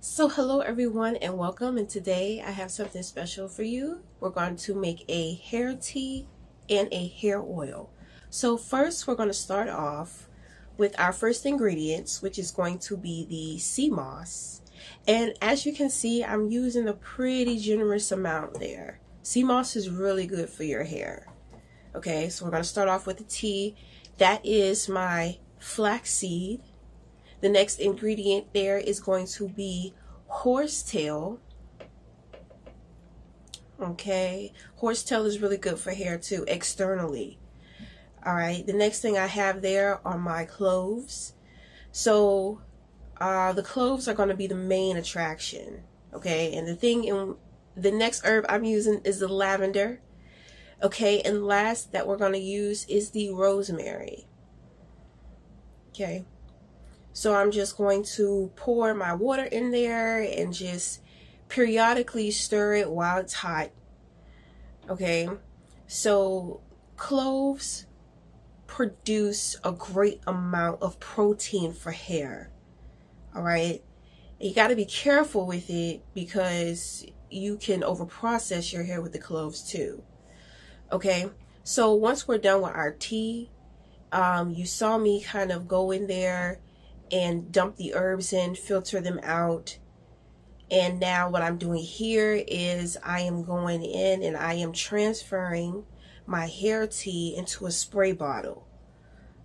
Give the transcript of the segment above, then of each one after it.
So hello everyone and welcome, and today I have something special for you. We're going to make a hair tea and a hair oil. So first we're going to start off with our first ingredients, which is going to be the sea moss. And as you can see, I'm using a pretty generous amount there. Sea moss is really good for your hair. Okay, so we're going to start off with the tea. That is my flaxseed. The next ingredient there is going to be horsetail. Okay, horsetail is really good for hair too, externally. All right, the next thing I have there are my cloves. So the cloves are going to be the main attraction. Okay, and the next herb I'm using is the lavender. Okay, and last that we're going to use is the rosemary. Okay. So I'm just going to pour my water in there and just periodically stir it while it's hot. Okay, so cloves produce a great amount of protein for hair. All right, you got to be careful with it because you can overprocess your hair with the cloves too. Okay, so once we're done with our tea, you saw me kind of go in there and dump the herbs in, filter them out. And now what I'm doing here is I am going in and I am transferring my hair tea into a spray bottle.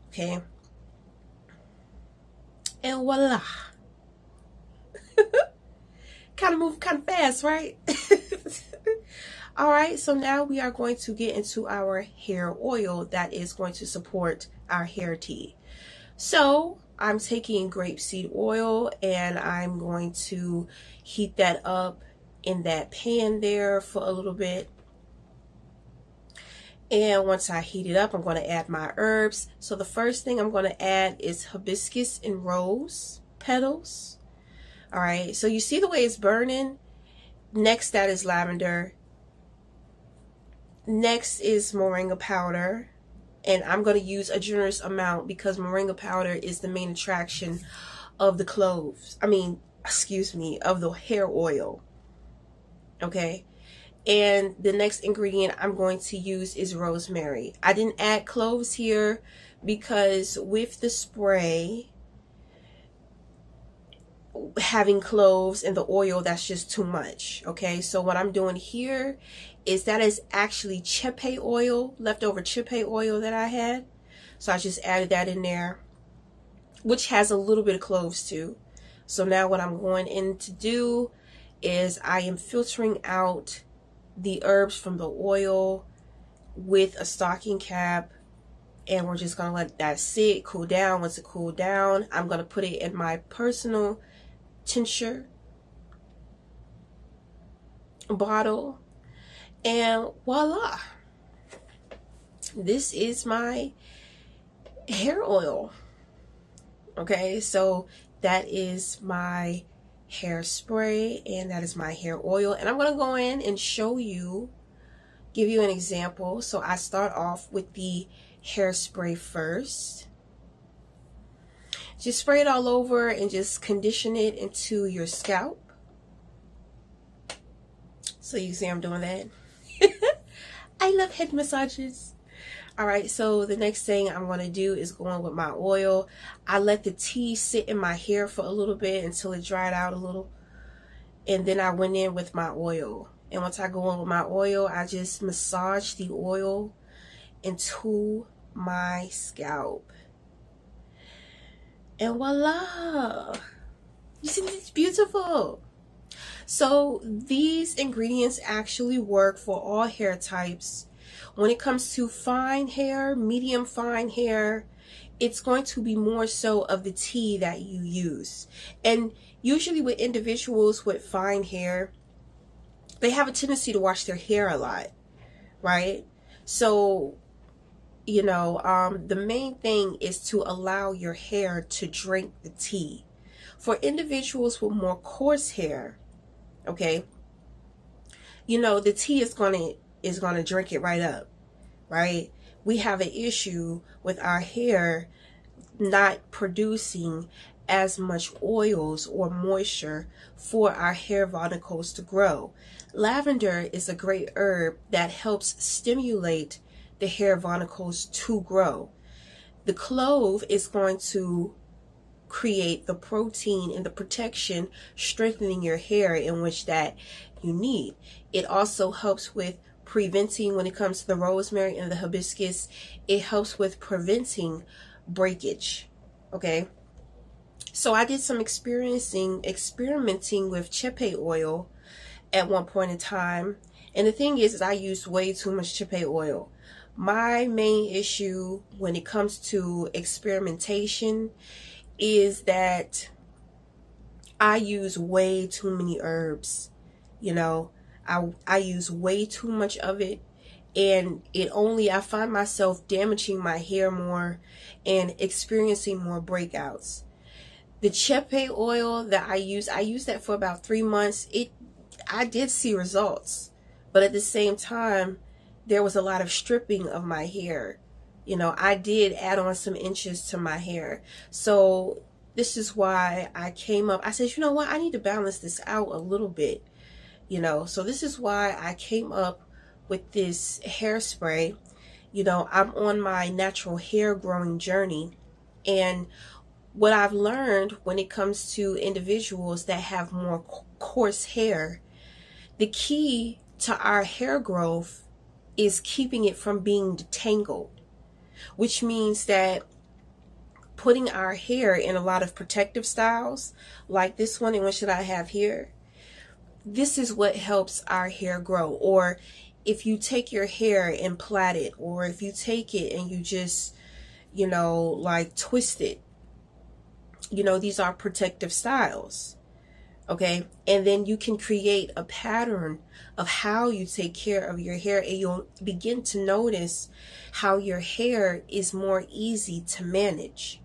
Okay. And voila. Kind of move kind of fast, right? All right, so now we are going to get into our hair oil that is going to support our hair tea. So I'm taking grapeseed oil and I'm going to heat that up in that pan there for a little bit. And once I heat it up, I'm going to add my herbs. So the first thing I'm going to add is hibiscus and rose petals. All right, so you see the way it's burning? Next, that is lavender. Next is moringa powder. And I'm going to use a generous amount because moringa powder is the main attraction of the cloves. Of the hair oil. Okay. And the next ingredient I'm going to use is rosemary. I didn't add cloves here because with the spray, having cloves and the oil, that's just too much. Okay, so what I'm doing here is that is actually chipe oil, leftover chipe oil that I had. So I just added that in there, which has a little bit of cloves too. So now what I'm going in to do is I am filtering out the herbs from the oil with a stocking cap, and we're just going to let that sit, cool down. Once it cooled down, I'm going to put it in my personal tincture bottle, and voila, this is my hair oil. Okay, so that is my hairspray and that is my hair oil, and I'm going to go in and show you, give you an example. So I start off with the hairspray first. Just spray it all over and just condition it into your scalp. So you see I'm doing that. I love head massages. All right, so the next thing I'm going to do is go in with my oil. I let the tea sit in my hair for a little bit until it dried out a little. And then I went in with my oil. And once I go in with my oil, I just massage the oil into my scalp. And voila, isn't this beautiful? So these ingredients actually work for all hair types. When it comes to fine hair, medium fine hair, it's going to be more so of the tea that you use. And usually with individuals with fine hair, they have a tendency to wash their hair a lot, right? So the main thing is to allow your hair to drink the tea. For individuals with more coarse hair, okay, the tea is gonna drink it right up, right? We have an issue with our hair not producing as much oils or moisture for our hair follicles to grow. Lavender is a great herb that helps stimulate the hair follicles to grow. The clove is going to create the protein and the protection, strengthening your hair in which that you need. It also helps with preventing, when it comes to the rosemary and the hibiscus, it helps with preventing breakage. Okay, so I did some experimenting with Chepe oil at one point in time, and the thing is I used way too much Chepe oil. My main issue when it comes to experimentation is that I use way too many herbs. You know, I use way too much of it, and I find myself damaging my hair more and experiencing more breakouts. The Chepe oil that I used that for about 3 months. I did see results, but at the same time, there was a lot of stripping of my hair. You know, I did add on some inches to my hair. So this is why I came up. I said, you know what? I need to balance this out a little bit. You know, so this is why I came up with this hairspray. You know, I'm on my natural hair growing journey. And what I've learned when it comes to individuals that have more coarse hair, the key to our hair growth is keeping it from being detangled, which means that putting our hair in a lot of protective styles, like this one in which that I have here, this is what helps our hair grow. Or if you take your hair and plait it, or if you take it and you just, you know, like twist it, you know, these are protective styles. Okay, and then you can create a pattern of how you take care of your hair, and you'll begin to notice how your hair is more easy to manage.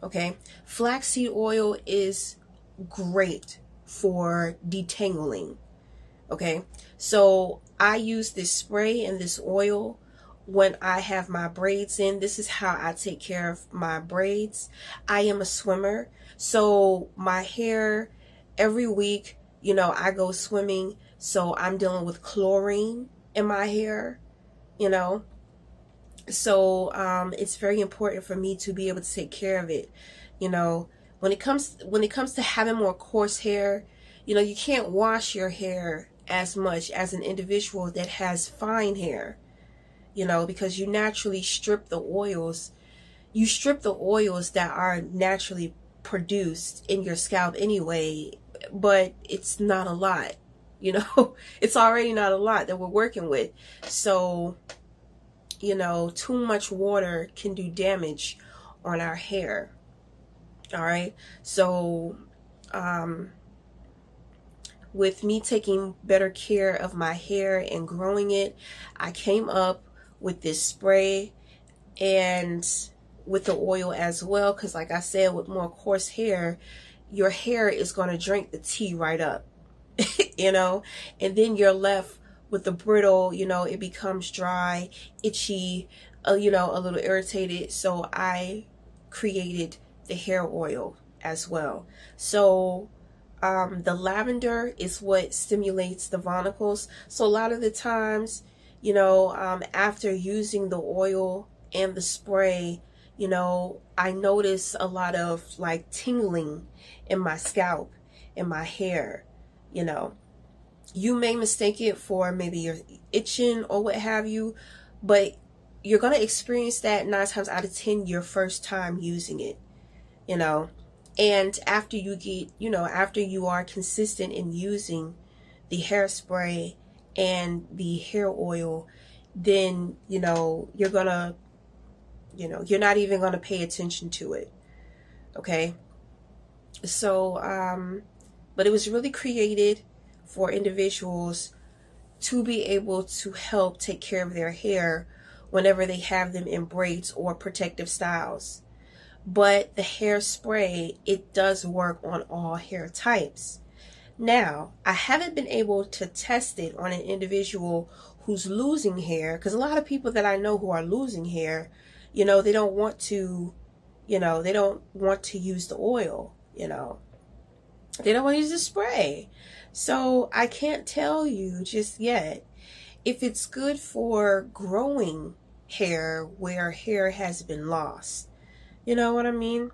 Okay, flaxseed oil is great for detangling. Okay, so I use this spray and this oil when I have my braids in. This is how I take care of my braids. I am a swimmer, so my hair, every week, you know, I go swimming, so I'm dealing with chlorine in my hair, you know. So it's very important for me to be able to take care of it. You know, when it comes to having more coarse hair, you know, you can't wash your hair as much as an individual that has fine hair, you know, because you naturally strip the oils. You strip the oils that are naturally produced in your scalp anyway, but it's not a lot, you know. It's already not a lot that we're working with. So, you know, too much water can do damage on our hair. All right, so with me taking better care of my hair and growing it, I came up with this spray and with the oil as well, because like I said, with more coarse hair, your hair is going to drink the tea right up. You know, and then you're left with the brittle, you know, it becomes dry, itchy, you know, a little irritated. So I created the hair oil as well. So the lavender is what stimulates the follicles. So a lot of the times, you know, after using the oil and the spray, you know, I notice a lot of like tingling in my scalp, in my hair. You know, you may mistake it for maybe you're itching or what have you, but you're going to experience that 9 times out of 10 your first time using it, you know. And after you get, you know, after you are consistent in using the hairspray and the hair oil, then, you know, you're going to, you know, you're not even going to pay attention to it. Okay. So, but it was really created for individuals to be able to help take care of their hair whenever they have them in braids or protective styles. But the hairspray, it does work on all hair types. Now, I haven't been able to test it on an individual who's losing hair, because a lot of people that I know who are losing hair, you know, they don't want to, They don't want to use the oil, They don't want to use the spray. So I can't tell you just yet if it's good for growing hair where hair has been lost. You know what I mean?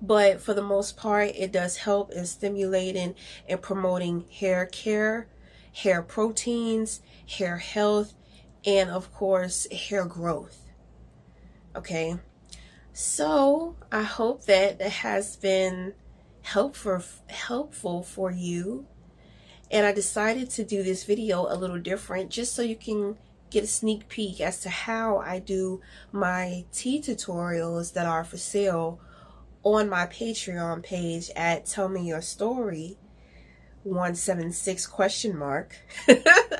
But for the most part, it does help in stimulating and promoting hair care, hair proteins, hair health, and of course, hair growth. Okay, so I hope that has been helpful for you. And I decided to do this video a little different just so you can get a sneak peek as to how I do my tea tutorials that are for sale on my Patreon page at Tell Me Your Story 176 ?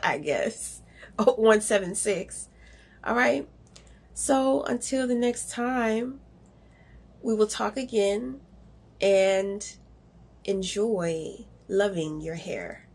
I guess 176. All right, so until the next time, we will talk again, and enjoy loving your hair.